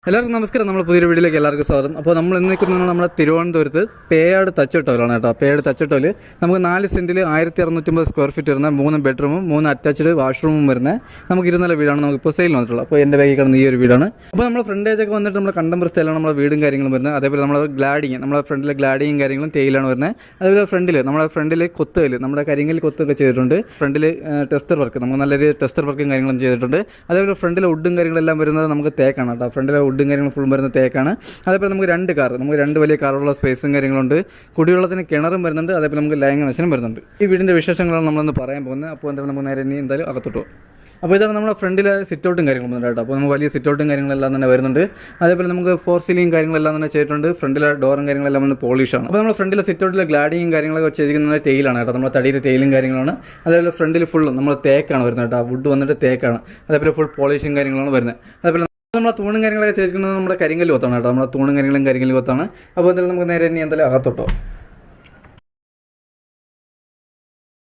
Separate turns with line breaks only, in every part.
എല്ലാവർക്കും നമസ്കാരം. നമ്മൾ പുതിയൊരു വീഡിയോയിലേക്ക് എല്ലാവർക്കും സ്വാഗതം. അപ്പോൾ നമ്മൾ ഇന്ന് നിൽക്കുന്നത് നമ്മുടെ തിരുവനന്തപുരത്ത് പേയാട് തച്ചോട്ടോലാണ് കേട്ടോ. പേയാട് തച്ചോട്ടോല് നമുക്ക് 4 സെൻറ്റിൽ 1650 സ്ക്വയർ ഫീറ്റ് വരുന്ന 3 ബെഡ്റൂമും 3 അറ്റാച്ച്ഡ് വാഷ്റൂമും വരുന്ന നമുക്ക് 2 നില വീടാണ് നമുക്ക് ഇപ്പോൾ സെയിൽ വന്നിട്ടുള്ളത്. അപ്പോൾ എൻ്റെ ബാഗിൽ കിടന്ന ഈ ഒരു വീടാണ്. അപ്പോൾ നമ്മൾ ഫ്രണ്ട് ഏജൊക്കെ വന്നിട്ട് നമ്മുടെ കണ്ടംപററി സ്റ്റൈലാണ് നമ്മുടെ വീടും കാര്യങ്ങളും വരുന്നത്. അതേപോലെ നമ്മൾ ഗ്ലാഡിങ് നമ്മുടെ ഫ്രണ്ടിലെ ഗ്ലാഡിങ്ങും കാര്യങ്ങളും തേയിലാണ് വരുന്നത്. അതേപോലെ നമ്മുടെ ഫ്രണ്ടിൽ കൊത്തുകൽ നമ്മുടെ കരിങ്കൽ കൊത്തൊക്കെ ചെയ്തിട്ടുണ്ട്. ഫ്രണ്ടിൽ ടെസ്റ്റർ വർക്ക് നമുക്ക് നല്ലൊരു ടെസ്റ്റർ വർക്കും കാര്യങ്ങളും ചെയ്തിട്ടുണ്ട്. അതേപോലെ ഫ്രണ്ടിലെ വുഡും കാര്യങ്ങളെല്ലാം വരുന്നത് നമുക്ക് തേക്കാണ് കേട്ടോ. ഫ്രണ്ടിലെ വുഡും കാര്യങ്ങൾ ഫുൾ വരുന്ന തേക്കാണ്. അതേപോലെ നമുക്ക് 2 വലിയ കാറുള്ള സ്പേസും കാര്യങ്ങളുണ്ട്. കുടിവെള്ളത്തിന് കിണറും വരുന്നുണ്ട്. അതേപോലെ നമുക്ക് ലൈൻ കണക്ഷനും വരുന്നുണ്ട്. ഈ വീടിൻ്റെ വിശേഷങ്ങളാണ് നമ്മളൊന്ന് പറയാൻ പോകുന്നത്. അപ്പോൾ എന്തായാലും നമുക്ക് നേരെ ഇനി എന്തായാലും അകത്തോട്ട്. അപ്പോൾ ഇതാണ് നമ്മുടെ ഫ്രണ്ടിലെ സിറ്റൗട്ടും കാര്യങ്ങളും വരുന്നുണ്ട് കേട്ടോ. അപ്പോൾ നമുക്ക് വലിയ സിറ്റൗട്ടും കാര്യങ്ങളെല്ലാം തന്നെ വരുന്നുണ്ട്. അതേപോലെ നമുക്ക് 4 സീലിംഗ് കാര്യങ്ങളെല്ലാം തന്നെ ചെയ്തിട്ടുണ്ട്. ഫ്രണ്ടിലെ ഡോറും കാര്യങ്ങളെല്ലാം വന്ന് പോളിഷാണ്. അപ്പോൾ നമ്മുടെ ഫ്രണ്ടിലെ സിറ്റൗട്ടിലെ ഗ്ലാഡിങ്ങും കാര്യങ്ങളൊക്കെ ചെയ്തിരിക്കുന്നത് ടൈലാണ് കേട്ടോ. നമ്മുടെ തടിയുടെ ടൈലും കാര്യങ്ങളാണ്. അതേപോലെ ഫ്രണ്ടിൽ ഫുള്ളും നമ്മൾ തേക്കാണ് വരുന്നത് കേട്ടോ. വുഡ് വന്നിട്ട് തേക്കാണ്. അതേപോലെ ഫുൾ പോളിഷും കാര്യങ്ങളാണ് വരുന്നത്. അതേപോലെ നമ്മളെ തൂണും കാര്യങ്ങളൊക്കെ ചെയ്തിരിക്കുന്നത് നമ്മുടെ കരിങ്കല്ല് കൊത്താണ് കേട്ടോ. നമ്മുടെ തൂണും കാര്യങ്ങളും കരിങ്കല്ല് കൊത്താണ്. അപ്പോൾ എന്തായാലും നമുക്ക് നേരെ ഇനി എന്തായാലും അകത്തോട്ടോ.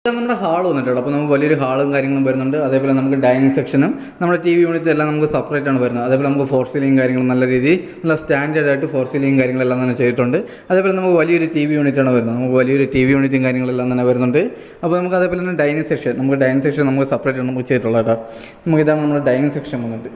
നമ്മുടെ ഹാൾ വന്നിട്ടുണ്ട്. അപ്പോൾ നമുക്ക് വലിയൊരു ഹാളും കാര്യങ്ങളും വരുന്നുണ്ട്. അതേപോലെ നമുക്ക് ഡൈനിങ് സെക്ഷനും നമ്മുടെ TV യൂണിറ്റ് എല്ലാം നമുക്ക് സെപ്പറേറ്റ് ആണ് വരുന്നത്. അതേപോലെ നമുക്ക് 4 സീലിംഗ് കാര്യങ്ങളും നല്ല രീതിയിൽ നല്ല സ്റ്റാൻഡേർഡ് ആയിട്ട് 4 സീലിംഗ് കാര്യങ്ങളെല്ലാം തന്നെ ചെയ്തിട്ടുണ്ട്. അതേപോലെ നമുക്ക് വലിയൊരു TV യൂണിറ്റാണ് വരുന്നത്. നമുക്ക് വലിയൊരു TV യൂണിറ്റും കാര്യങ്ങളെല്ലാം തന്നെ വരുന്നുണ്ട്. അപ്പോൾ നമുക്ക് അതേപോലെ തന്നെ ഡൈനിങ് സെക്ഷൻ നമുക്ക് സെപ്പറേറ്റ് ആണ് നമുക്ക് ചെയ്തിട്ടുള്ളത് കേട്ടോ. നമുക്ക് ഇതാണ് നമ്മുടെ ഡൈനിങ് സെക്ഷൻ വന്നിട്ട്.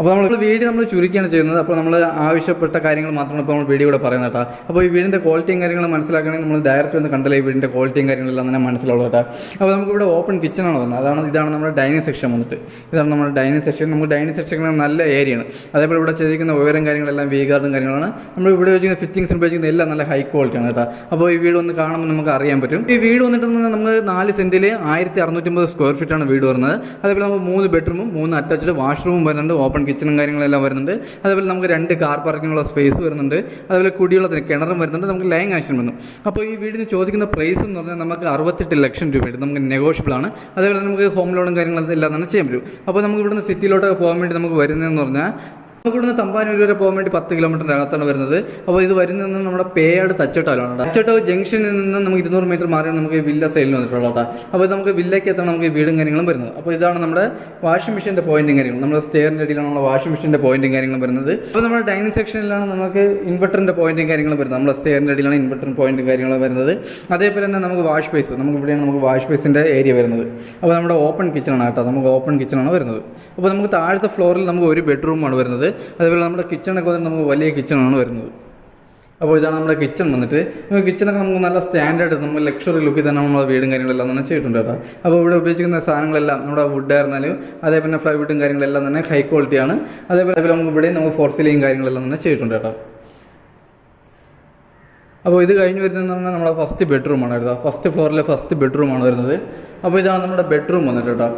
അപ്പോൾ നമ്മൾ വീഡിയോ ചുരുക്കിയാണ് ചെയ്യുന്നത്. അപ്പോൾ നമ്മൾ ആവശ്യപ്പെട്ട കാര്യങ്ങൾ മാത്രമാണ് ഇപ്പോൾ നമ്മൾ വീഡിയോ കൂടെ പറയുന്നത് കേട്ടോ. അപ്പോൾ ഈ വീടിൻ്റെ ക്വാളിറ്റിയും കാര്യങ്ങളും മനസ്സിലാക്കണമെങ്കിൽ നമ്മൾ ഡയറക്റ്റ് ഒന്ന് കണ്ടല്ലേ ഈ വീടിൻ്റെ ക്വാളിറ്റിയും കാര്യങ്ങളെല്ലാം തന്നെ മനസ്സിലാവുള്ളൂ കേട്ടോ. അപ്പോൾ നമുക്കിവിടെ ഓപ്പൺ കിച്ചണാണ് വന്നത്. ഇതാണ് നമ്മുടെ ഡൈനിങ് സെക്ഷൻ വന്നിട്ട്. ഇതാണ് നമ്മുടെ ഡൈനിങ് സെക്ഷൻ. നമുക്ക് ഡൈനിങ് സെക്ഷൻ നല്ല ഏരിയയാണ്. അതേപോലെ ഇവിടെ ചെയ്തിരിക്കുന്ന ഉയരം കാര്യങ്ങളെല്ലാം വീഗാർഡും കാര്യങ്ങളാണ്. നമ്മൾ ഇവിടെ വെച്ചിരിക്കുന്ന ഫിറ്റിംഗ്സ് ഉപയോഗിക്കുന്ന എല്ലാം നല്ല ഹൈ ക്വാളിറ്റിയാണ് കേട്ടോ. അപ്പോൾ ഈ വീട് ഒന്ന് കാണുമ്പോൾ നമുക്ക് അറിയാൻ പറ്റും. ഈ വീട് വന്നിട്ട് നമുക്ക് 4 സെൻറ്റിൽ 1650 സ്ക്വയർ ഫീറ്റാണ് വീട് വരുന്നത്. അതേപോലെ നമുക്ക് 3 ബെഡ്റൂമും 3 അറ്റാച്ച്ഡ് വാഷ്റൂമും വരുന്നുണ്ട്. ഓപ്പൺ കിച്ചണും കാര്യങ്ങളെല്ലാം വരുന്നുണ്ട്. അതേപോലെ നമുക്ക് 2 കാർ പാർക്കിങ്ങുള്ള സ്പേസ് വരുന്നുണ്ട്. അതേപോലെ കുടിവെള്ളത്തിന് കിണറും വരുന്നുണ്ട്. നമുക്ക് ലൈൻ കണക്ഷൻ വന്നു. അപ്പോൾ ഈ വീടിന് ചോദിക്കുന്ന പ്രൈസ് എന്ന് പറഞ്ഞാൽ നമുക്ക് 68 ലക്ഷം രൂപയായിട്ട് നമുക്ക് നെഗോഷ്യബിൾ ആണ്. അതേപോലെ നമുക്ക് ഹോം ലോണും കാര്യങ്ങളെല്ലാം എല്ലാം തന്നെ ചെയ്യാൻ പറ്റും. അപ്പോൾ നമുക്ക് ഇവിടുന്ന് സിറ്റിയിലോട്ടൊക്കെ പോകാൻ വേണ്ടി നമുക്ക് വരുന്നതെന്ന് പറഞ്ഞാൽ നമുക്ക് ഇവിടുന്ന് തമ്പാനൂർ വരെ പോകാൻ വേണ്ടി 10 കിലോമീറ്ററിൻ്റെ അകത്താണ് വരുന്നത്. അപ്പോൾ ഇത് വരുന്നത് നമ്മുടെ പേയാട് തച്ചോട്ടാലാണ്. തച്ചോട്ടാവ് ജംഗ്ഷനിൽ നിന്ന് നമുക്ക് 200 മീറ്റർ മാറിയാണ് നമുക്ക് വില്ല സൈഡിൽ വന്നിട്ടുള്ളത് കേട്ടോ. അപ്പോൾ നമുക്ക് വില്ലയ്ക്ക് എത്താണ് നമുക്ക് വീടും കാര്യങ്ങളും വരുന്നത്. അപ്പോൾ ഇതാണ് നമ്മുടെ വാഷിംഗ് മെഷീൻ്റെ പോയിന്റും കാര്യങ്ങളും. നമ്മുടെ സ്റ്റെയറിൻ്റെ അടിയിലാണ് നമ്മുടെ വാഷിംഗ് മെഷീൻ്റെ പോയിന്റും കാര്യങ്ങളും വരുന്നത്. അപ്പോൾ നമ്മുടെ ഡൈനിങ് സെക്ഷനിലാണ് നമുക്ക് ഇൻവെർട്ടറിൻ്റെ പോയിന്റും കാര്യങ്ങളും വരുന്നത്. നമ്മുടെ സ്റ്റെയറിൻ്റെ അടിയിലാണ് ഇൻവെർട്ടറിൻ്റെ പോയിന്റും കാര്യങ്ങളും വരുന്നത്. അതേപോലെ തന്നെ നമുക്ക് വാഷ് ബേസ് ഇവിടെയാണ് നമുക്ക് വാഷ് ബേസിൻ്റെ ഏരിയ വരുന്നത്. അപ്പോൾ നമ്മുടെ ഓപ്പൺ കിച്ചണാണ് കേട്ടോ. നമുക്ക് ഓപ്പൺ കിച്ചണാണ് വരുന്നത്. അപ്പോൾ നമുക്ക് താഴത്തെ ഫ്ലോറിൽ നമുക്ക് 1 ബെഡ്റൂമാണ് വരുന്നത്. അതേപോലെ നമ്മുടെ കിച്ചണൊക്കെ വന്നിട്ട് നമുക്ക് വലിയ കിച്ചണാണ് വരുന്നത്. അപ്പോൾ ഇതാണ് നമ്മുടെ കിച്ചൺ വന്നിട്ട്. നമുക്ക് കിച്ചണൊക്കെ നമുക്ക് നല്ല സ്റ്റാൻഡേർഡ് നമുക്ക് ലക്ഷറി ലുക്കിൽ തന്നെ നമ്മുടെ വീടും കാര്യങ്ങളെല്ലാം തന്നെ ചെയ്തിട്ടുണ്ട് കേട്ടോ. അപ്പോൾ ഇവിടെ ഉപയോഗിക്കുന്ന സാധനങ്ങളെല്ലാം നമ്മുടെ വുഡ് ആയിരുന്നാലും അതേപോലെ ഫ്ലൈവുഡും കാര്യങ്ങളെല്ലാം തന്നെ ഹൈ ക്വാളിറ്റിയാണ്. അതേപോലെ നമുക്ക് ഇവിടെ നമുക്ക് 4 സീലിംഗ് കാര്യങ്ങളെല്ലാം തന്നെ ചെയ്തിട്ടുണ്ട് കേട്ടോ. അപ്പോൾ ഇത് കഴിഞ്ഞ് വരുന്നതെന്ന് പറഞ്ഞാൽ നമ്മുടെ ഫസ്റ്റ് ബെഡ്റൂമാണ് കേട്ടോ. ഫസ്റ്റ് ഫ്ലോറിലെ ഫസ്റ്റ് ബെഡ്റൂമാണ് വരുന്നത്. അപ്പോൾ ഇതാണ് നമ്മുടെ ബെഡ്റൂം വന്നിട്ട് കേട്ടോ.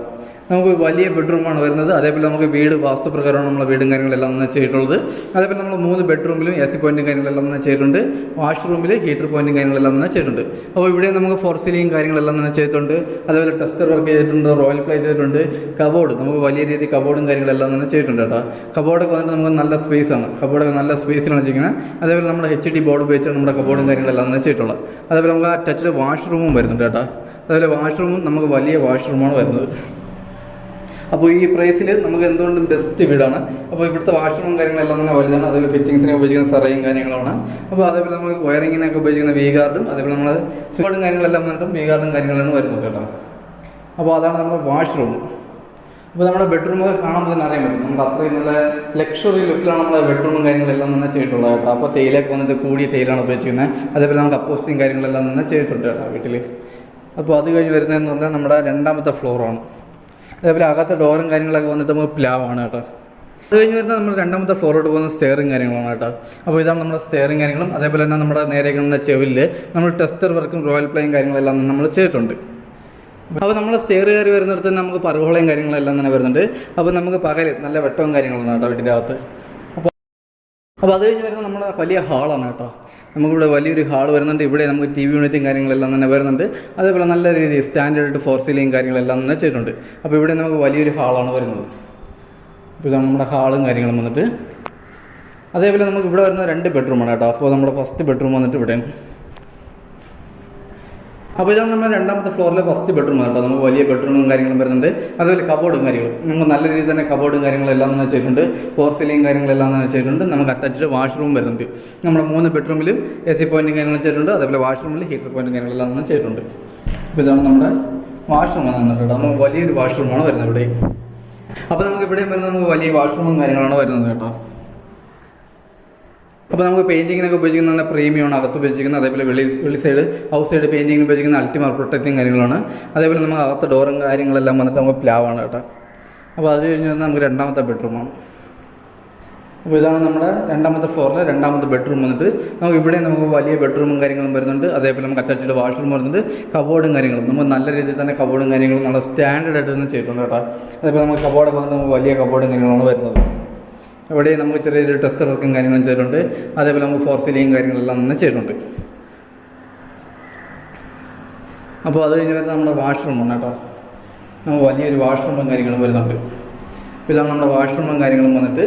നമുക്ക് വലിയ ബെഡ്റൂമാണ് വരുന്നത്. അതേപോലെ നമുക്ക് വീട് വാസ്തുപ്രകാരമാണ് നമ്മളെ വീടും കാര്യങ്ങളെല്ലാം തന്നെ ചെയ്തിട്ടുള്ളത്. അതേപോലെ നമ്മൾ 3 ബെഡ്റൂമിലും AC പോയിന്റും കാര്യങ്ങളെല്ലാം തന്നെ ചെയ്തിട്ടുണ്ട്. വാഷ്റൂമിൽ ഹീറ്റർ പോയിന്റും കാര്യങ്ങളെല്ലാം തന്നെ ചെയ്തിട്ടുണ്ട്. അപ്പോൾ ഇവിടെ നമുക്ക് 4 സീലിംഗ് കാര്യങ്ങളെല്ലാം തന്നെ ചെയ്തിട്ടുണ്ട്. അതേപോലെ ടെസ്റ്റർ വർക്ക് ചെയ്തിട്ടുണ്ട്. റോയൽ പ്ലേ ചെയ്തിട്ടുണ്ട്. കബോർഡ് നമുക്ക് വലിയ രീതിയിൽ കബോർഡും കാര്യങ്ങളെല്ലാം തന്നെ ചെയ്തിട്ടുണ്ട് കേട്ടോ. കബോർഡൊക്കെ വന്നിട്ട് നമുക്ക് നല്ല സ്പേസാണ്. കബോർഡൊക്കെ നല്ല സ്പേസിലാണ് ചെയ്യുന്നത്. അതേപോലെ നമ്മുടെ HD ബോർഡ് ഉപയോഗിച്ചാണ് നമ്മുടെ കബോർഡും കാര്യങ്ങളെല്ലാം തന്നെ ചെയ്തിട്ടുള്ളത്. അതേപോലെ നമുക്ക് അറ്റാച്ച്ഡ് വാഷ്റൂമും വരുന്നുണ്ട് കേട്ടോ. അതേപോലെ വാഷ്റൂമും നമുക്ക് വലിയ വാഷ്റൂമാണ് വരുന്നത്. അപ്പോൾ ഈ പ്രൈസിൽ നമുക്ക് എന്തുകൊണ്ടും ബെസ്റ്റ് വീടാണ്. അപ്പോൾ ഇവിടുത്തെ വാഷ്റൂമും കാര്യങ്ങളെല്ലാം തന്നെ വലുതാണ്. അതേപോലെ ഫിറ്റിങ്സിനെ ഉപയോഗിക്കുന്ന സറയും കാര്യങ്ങളാണ്. അപ്പോൾ അതേപോലെ നമുക്ക് വയറിങ്ങിനൊക്കെ ഉപയോഗിക്കുന്ന വീഗാർഡും അതേപോലെ നമ്മൾ സ്വിച്ചും കാര്യങ്ങളെല്ലാം വന്നിട്ടും വീഗാർഡും കാര്യങ്ങളാണ് വരുന്നത് കേട്ടോ. അപ്പോൾ അതാണ് നമ്മുടെ വാഷ്റൂം. അപ്പോൾ നമ്മുടെ ബെഡ്റൂമൊക്കെ കാണുമ്പോൾ തന്നെ അറിയാൻ പറ്റും. നമുക്ക് അത്രയും നല്ല ലക്ഷറി ലുക്കിലാണ് നമ്മുടെ ബെഡ്റൂമും കാര്യങ്ങളെല്ലാം തന്നെ ചെയ്തിട്ടുള്ളത് കേട്ടോ. അപ്പോൾ തേയിലൊക്കെ വന്നിട്ട് കൂടിയ തേയിലാണ് ഉപയോഗിച്ചിരിക്കുന്നത്. അതേപോലെ നമുക്ക് അപ്പോസ്റ്റിങ് കാര്യങ്ങളെല്ലാം തന്നെ ചെയ്തിട്ടുണ്ട് കേട്ടോ വീട്ടിൽ. അപ്പോൾ അത് കഴിഞ്ഞ് വരുന്നതെന്ന് പറഞ്ഞാൽ നമ്മുടെ 2ാമത്തെ ഫ്ലോറാണ്. അതേപോലെ അകത്തെ ഡോറും കാര്യങ്ങളൊക്കെ വന്നിട്ട് നമുക്ക് പ്ലാവാണ് കേട്ടോ. അത് കഴിഞ്ഞ് വരുന്നത് നമ്മൾ 2ാമത്തെ ഫ്ലോറോട്ട് പോകുന്ന സ്റ്റെയറിങ് കാര്യങ്ങളാണ് കേട്ടോ. അപ്പോൾ ഇതാണ് നമ്മുടെ സ്റ്റെയറിങ് കാര്യങ്ങളും. അതേപോലെ തന്നെ നമ്മുടെ നേരെ കാണുന്ന ചെവിലിൽ നമ്മൾ ടെസ്റ്റർ വർക്കും റോയൽ പ്ലേയും കാര്യങ്ങളെല്ലാം നമ്മൾ ചെയ്തിട്ടുണ്ട്. അപ്പോൾ നമ്മൾ സ്റ്റെയർ കയറി വരുന്നിടത്ത് നമുക്ക് പർഗോളയും കാര്യങ്ങളെല്ലാം തന്നെ വരുന്നുണ്ട്. അപ്പോൾ നമുക്ക് പകൽ നല്ല വെട്ടവും കാര്യങ്ങളാണ് കേട്ടോ വീട്ടിൻ്റെ അകത്ത്. അപ്പോൾ അത് കഴിഞ്ഞ് വരുന്നത് നമ്മുടെ വലിയ ഹാളാണ് കേട്ടോ. നമുക്കിവിടെ വലിയൊരു ഹാൾ വരുന്നുണ്ട്. ഇവിടെ നമുക്ക് TV യൂണിറ്റും കാര്യങ്ങളെല്ലാം തന്നെ വരുന്നുണ്ട്. അതേപോലെ നല്ല രീതിയിൽ സ്റ്റാൻഡേർഡ് 4 സീലിംഗ് കാര്യങ്ങളെല്ലാം തന്നെ ചെയ്തിട്ടുണ്ട്. അപ്പോൾ ഇവിടെ നമുക്ക് വലിയൊരു ഹാളാണ് വരുന്നത്. അപ്പോൾ ഇതാണ് നമ്മുടെ ഹാളും കാര്യങ്ങളും വന്നിട്ട്. അതേപോലെ നമുക്ക് ഇവിടെ വരുന്ന 2 ബെഡ്റൂമാണ് കേട്ടോ. അപ്പോൾ നമ്മുടെ ഫസ്റ്റ് ബെഡ്റൂം വന്നിട്ട് ഇവിടെയാണ്. അപ്പോൾ ഇതാണ് നമ്മുടെ രണ്ടാമത്തെ ഫ്ലോറിലെ ഫസ്റ്റ് ബെഡ്റൂം കേട്ടോ. നമുക്ക് വലിയ ബെഡ്റൂമും കാര്യങ്ങളും വരുന്നുണ്ട്, അതുപോലെ കബോർഡും കാര്യങ്ങളും നമുക്ക് നല്ല രീതിയിൽ തന്നെ കബോർഡും കാര്യങ്ങളെല്ലാം തന്നെ ചെയ്തിട്ടുണ്ട്. ഫോർ സീലിംഗ് കാര്യങ്ങളെല്ലാം തന്നെ ചെയ്തിട്ടുണ്ട്. നമുക്ക് അറ്റാച്ച്ഡ് വാഷ്റൂം വരുന്നുണ്ട്. നമ്മുടെ 3 ബെഡ്റൂമിലും AC പോയിന്റും കാര്യങ്ങളും ചെയ്തിട്ടുണ്ട്, അതേപോലെ വാഷ്റൂമിൽ ഹീറ്റർ പോയിന്റും കാര്യങ്ങളെല്ലാം തന്നെ ചെയ്തിട്ടുണ്ട്. അപ്പോൾ ഇതാണ് നമ്മുടെ വാഷ്റൂം വന്നിട്ടുണ്ട്. നമുക്ക് വലിയൊരു വാഷ്റൂമാണ് വരുന്നത് ഇവിടെ. അപ്പോൾ നമുക്ക് ഇവിടെയും വരുന്നത് നമുക്ക് വലിയ വാഷ്റൂമും കാര്യങ്ങളാണ് വരുന്നത് കേട്ടോ. അപ്പോൾ നമുക്ക് പെയിൻറ്റിങ്ങിനൊക്കെ ഉപയോഗിക്കുന്ന പ്രീമിയമാണ് അകത്ത് ഉപയോഗിക്കുന്നത്. അതേപോലെ വെളി സൈഡ് ഔട്ട് സൈഡ് പെയിൻറ്റിങ്ങിന് ഉപയോഗിക്കുന്ന അൾട്ടിമ പ്രൊട്ടക്റ്റിങ് കാര്യങ്ങളാണ്. അതേപോലെ നമുക്ക് അകത്ത് ഡോറും കാര്യങ്ങളെല്ലാം വന്നിട്ട് നമുക്ക് പ്ലാവാണ് കേട്ടോ. അപ്പോൾ അത് കഴിഞ്ഞ് വന്നാൽ നമുക്ക് രണ്ടാമത്തെ ബെഡ്റൂമാണ്. അപ്പോൾ ഇതാണ് നമ്മുടെ രണ്ടാമത്തെ ഫ്ലോറിലെ രണ്ടാമത്തെ ബെഡ്റൂം വന്നിട്ട് നമുക്ക് ഇവിടെ നമുക്ക് വലിയ ബെഡ്റൂമും കാര്യങ്ങളും വരുന്നുണ്ട്. അതേപോലെ നമുക്ക് അറ്റാച്ച്ഡ് വാഷ്റൂം വരുന്നുണ്ട്, കബോർഡും കാര്യങ്ങളും നമുക്ക് നല്ല രീതിയിൽ തന്നെ കബോർഡും കാര്യങ്ങളും നല്ല സ്റ്റാൻഡേർഡ് ആയിട്ട് തന്നെ ചെയ്തിട്ടുണ്ട് കേട്ടോ. അതേപോലെ നമുക്ക് കബോർഡൊക്കെ വന്നിട്ട് നമുക്ക് വലിയ കബോർഡും കാര്യങ്ങളാണ് വരുന്നത്. ഇവിടെ നമുക്ക് ചെറിയൊരു ടെസ്റ്റർ വർക്കും കാര്യങ്ങളും ചെയ്തിട്ടുണ്ട്. അതേപോലെ നമുക്ക് ഫോർ സീലിംഗ് കാര്യങ്ങളെല്ലാം തന്നെ ചെയ്തിട്ടുണ്ട്. അപ്പോൾ അത് കഴിഞ്ഞ് വരുന്നത് നമ്മുടെ വാഷ്റൂമാണ് കേട്ടോ. നമുക്ക് വലിയൊരു വാഷ്റൂമും കാര്യങ്ങളും വരുന്നുണ്ട്. ഇതാണ് നമ്മുടെ വാഷ്റൂമും കാര്യങ്ങളും വന്നിട്ട്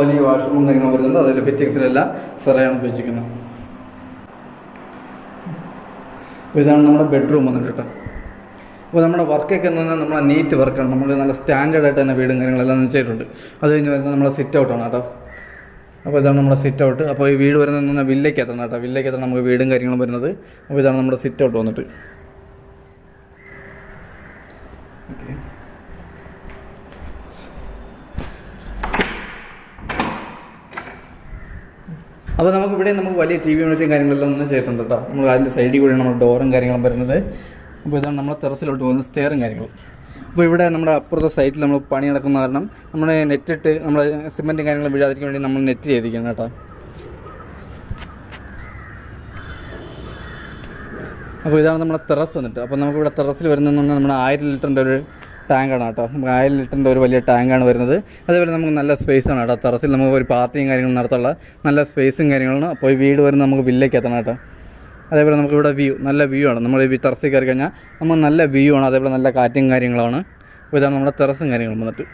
വലിയ വാഷ്റൂമും കാര്യങ്ങളും വരുന്നുണ്ട്. അതിൽ ഫിറ്റിങ്സിലെല്ലാം സെറയാണ് ഉപയോഗിച്ചിരിക്കുന്നത്. അപ്പോൾ ഇതാണ് നമ്മുടെ ബെഡ്റൂം വന്നിട്ട് കേട്ടോ. അപ്പോൾ നമ്മുടെ വർക്കൊക്കെ എന്ന് പറഞ്ഞാൽ നമ്മുടെ നീറ്റ് വർക്കാണ്. നമുക്ക് നല്ല സ്റ്റാൻഡേർഡായിട്ട് തന്നെ വീടും കാര്യങ്ങളെല്ലാം ചെയ്തിട്ടുണ്ട്. അത് കഴിഞ്ഞ് വരുന്നത് നമ്മുടെ സിറ്റ് ഔട്ടാണ് കേട്ടോ. അപ്പോൾ ഇതാണ് നമ്മുടെ സിറ്റ് ഔട്ട്. അപ്പോൾ ഈ വീട് വരുന്നത് വില്ലയ്ക്കകത്താണ് കേട്ടോ. വില്ലയ്ക്കകത്താണ് നമുക്ക് വീടും കാര്യങ്ങളും വരുന്നത്. അപ്പോൾ ഇതാണ് നമ്മുടെ സിറ്റ് ഔട്ട് വന്നിട്ട്. ഓക്കെ, അപ്പോൾ നമുക്കിവിടെ നമുക്ക് വലിയ TV യൂണിറ്റും കാര്യങ്ങളെല്ലാം തന്നെ ചെയ്തിട്ടുണ്ട് കേട്ടോ. നമ്മൾ അതിൻ്റെ സൈഡിൽ കൂടിയാണ് നമ്മുടെ ഡോറും കാര്യങ്ങളും വരുന്നത്. അപ്പോൾ ഇതാണ് നമ്മുടെ ടെറസിലോട്ട് പോകുന്ന സ്റ്റെയറും കാര്യങ്ങളും. അപ്പോൾ ഇവിടെ നമ്മുടെ അപ്പുറത്തെ സൈറ്റിൽ നമ്മൾ പണി നടക്കുന്ന കാരണം നമ്മൾ നെറ്റിട്ട് നമ്മൾ സിമെൻറ്റും കാര്യങ്ങളും വീഴാതിരിക്കാൻ വേണ്ടി നമ്മൾ നെറ്റ് ചെയ്തിരിക്കുകയാണ് കേട്ടോ. അപ്പോൾ ഇതാണ് നമ്മുടെ ടെറസ് വന്നിട്ട്. അപ്പോൾ നമുക്കിവിടെ ടെറസിൽ വരുന്നതെന്ന് പറഞ്ഞാൽ നമ്മുടെ 1000 ലിറ്ററിൻ്റെ ഒരു ടാങ്കാണ് കേട്ടോ. നമുക്ക് 1000 ലിറ്ററിൻ്റെ ഒരു വലിയ ടാങ്കാണ് വരുന്നത്. അതേപോലെ നമുക്ക് നല്ല സ്പേസാണ് കേട്ടോ. ടെറസിൽ നമുക്ക് ഒരു പാർട്ടിയും കാര്യങ്ങളും നടത്തുള്ള നല്ല സ്പേസും കാര്യങ്ങളാണ്. അപ്പോൾ ഈ വീട് വരുന്നത് നമുക്ക് വില്ലയ്ക്കെത്തണം കേട്ടോ. അതേപോലെ നമുക്കിവിടെ നല്ല വ്യൂ ആണ്. നമ്മൾ ഈ ടെറസിൽ കയറി കഴിഞ്ഞാൽ നമുക്ക് നല്ല വ്യൂ ആണ്. അതേപോലെ നല്ല കാറ്റും കാര്യങ്ങളാണ്. അപ്പോൾ ഇതാണ് നമ്മുടെ ടെറസും കാര്യങ്ങളും വന്നിട്ട്.